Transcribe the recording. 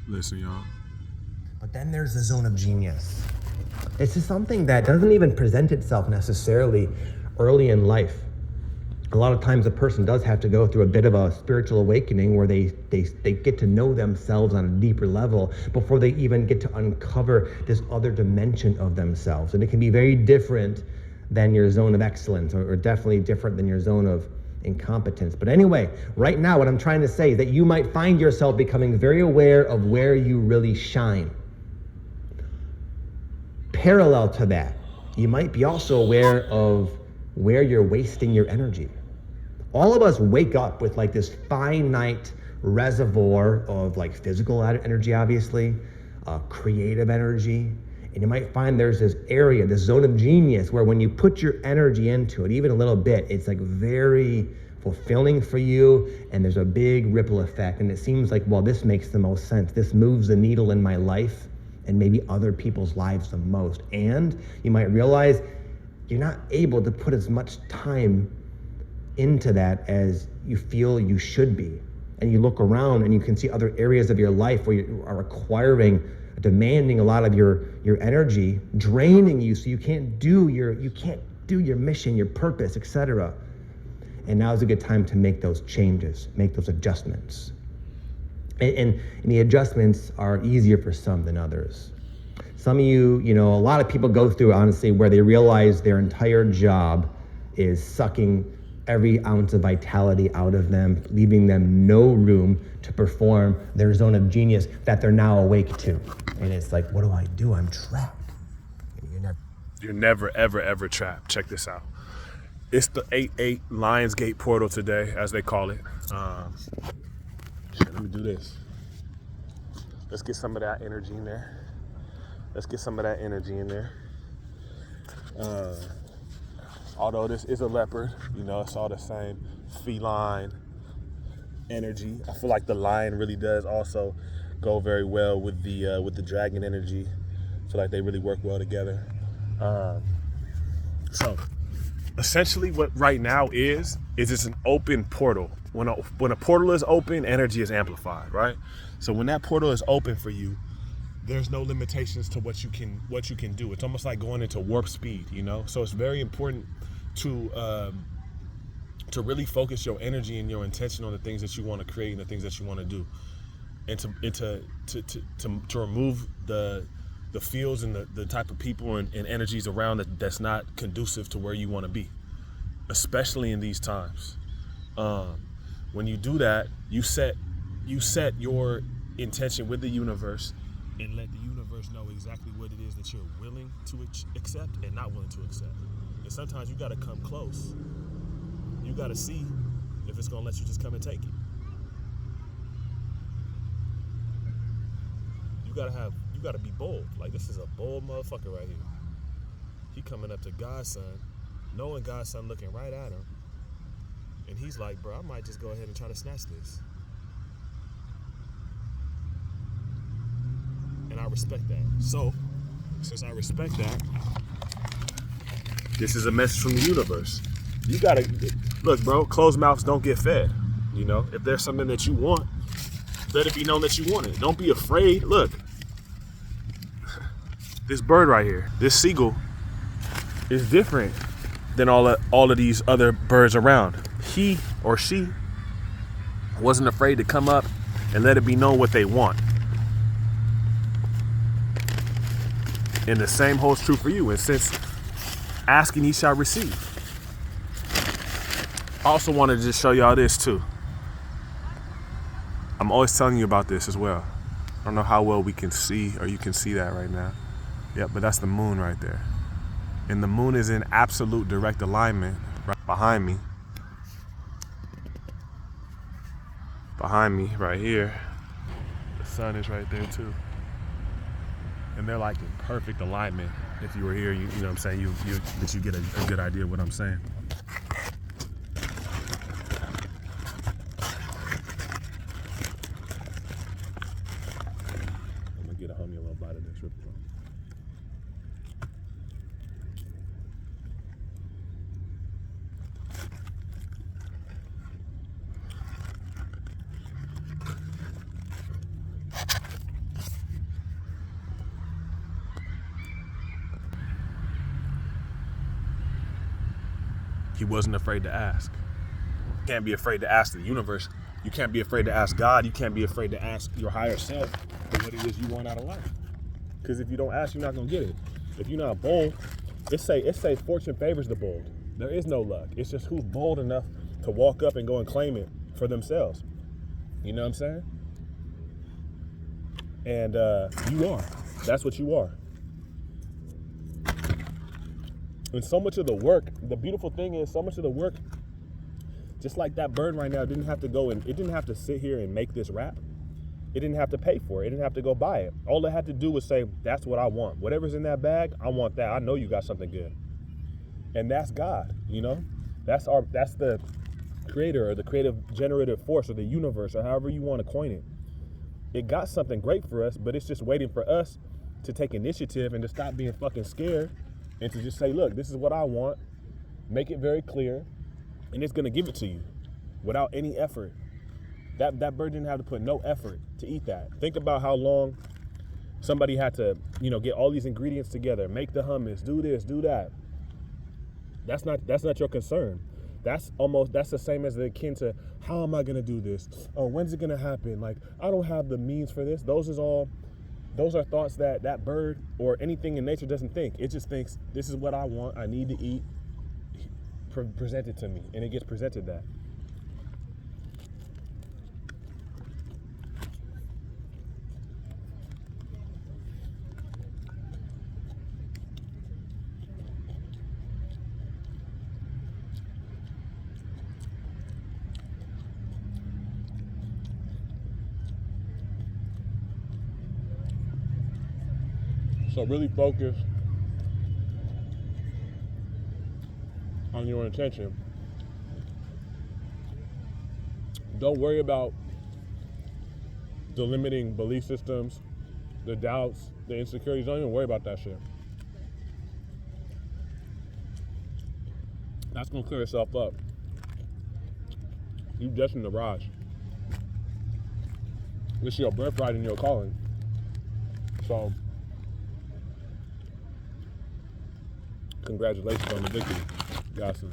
Listen, y'all. But then there's the zone of genius. This is something that doesn't even present itself necessarily early in life. A lot of times a person does have to go through a bit of a spiritual awakening where they get to know themselves on a deeper level before they even get to uncover this other dimension of themselves. And it can be very different than your zone of excellence, or definitely different than your zone of incompetence. But anyway, right now what I'm trying to say is that you might find yourself becoming very aware of where you really shine. Parallel to that, you might be also aware of where you're wasting your energy. All of us wake up with like this finite reservoir of like physical energy, obviously, creative energy. And you might find there's this area, this zone of genius, where when you put your energy into it, even a little bit, it's like very fulfilling for you, and there's a big ripple effect. And it seems like, well, this makes the most sense. This moves the needle in my life and maybe other people's lives the most. And you might realize you're not able to put as much time into that as you feel you should be. And you look around and you can see other areas of your life where you are demanding a lot of your energy, draining you, so you can't do your mission, your purpose, etc. And now is a good time to make those changes, make those adjustments. And the adjustments are easier for some than others. Some of you, a lot of people go through, honestly, where they realize their entire job is sucking every ounce of vitality out of them, leaving them no room to perform their zone of genius that they're now awake to. And it's like, what do? I'm trapped. You're never, ever, ever trapped. Check this out. It's the 8-8 Lionsgate portal today, as they call it. Let me do this. Let's get some of that energy in there. Although this is a leopard, it's all the same feline energy. I feel like the lion really does also go very well with the dragon energy. I feel like they really work well together. So essentially what right now is it's an open portal. When a portal is open, energy is amplified, right? So when that portal is open for you, there's no limitations to what you can do. It's almost like going into warp speed, So it's very important to really focus your energy and your intention on the things that you want to create and the things that you want to do, and to remove the fields and the type of people and energies around that's not conducive to where you want to be, especially in these times. When you do that, you set your intention with the universe and let the universe know exactly what it is that you're willing to accept and not willing to accept. And sometimes you got to come close. You got to see if it's going to let you just come and take it. You got to be bold. Like, this is a bold motherfucker right here. He coming up to God's son, knowing God's son looking right at him. And he's like, bro, I might just go ahead and try to snatch this. And I respect that. So, since I respect that, this is a message from the universe. You gotta, look, bro, closed mouths don't get fed. If there's something that you want, let it be known that you want it. Don't be afraid. Look, this bird right here, this seagull, is different than all of these other birds around. He or she wasn't afraid to come up and let it be known what they want. And the same holds true for you. And since asking, ye shall receive. I also wanted to just show y'all this too. I'm always telling you about this as well. I don't know how well we can see, or you can see that right now. Yep, but that's the moon right there. And the moon is in absolute direct alignment right behind me. Behind me, right here. The sun is right there too. And they're like in perfect alignment. If you were here, you know what I'm saying, you get a good idea of what I'm saying. I'm gonna get a homie a little bite of this rip from. He wasn't afraid to ask. You can't be afraid to ask the universe. You can't be afraid to ask God. You can't be afraid to ask your higher self for what it is you want out of life. Because if you don't ask, you're not gonna get it. If you're not bold, it say fortune favors the bold. There is no luck. It's just who's bold enough to walk up and go and claim it for themselves. You know what I'm saying? And you are. That's what you are. And so much of the work, the beautiful thing is so much of the work, just like that bird right now, didn't have to go and it didn't have to sit here and make this rap. It didn't have to pay for it. It didn't have to go buy it. All it had to do was say, that's what I want. Whatever's in that bag, I want that. I know you got something good. And that's God, you know? That's the creator or the creative generative force or the universe or however you want to coin it. It got something great for us, but it's just waiting for us to take initiative and to stop being fucking scared and to just say, look, this is what I want. Make it very clear. And it's gonna give it to you without any effort. That bird didn't have to put no effort to eat that. Think about how long somebody had to, get all these ingredients together, make the hummus, do this, do that. That's not your concern. That's the same as the akin to, how am I gonna do this? Oh, when's it gonna happen? Like, I don't have the means for this. Those are thoughts that bird or anything in nature doesn't think. It just thinks, this is what I want, I need to eat. Present it to me, and it gets presented that. So really focus on your intention. Don't worry about the limiting belief systems, the doubts, the insecurities. Don't even worry about that shit. That's gonna clear itself up. You destined to rise. This is your birthright and your calling. So, congratulations on the victory. Gotcha.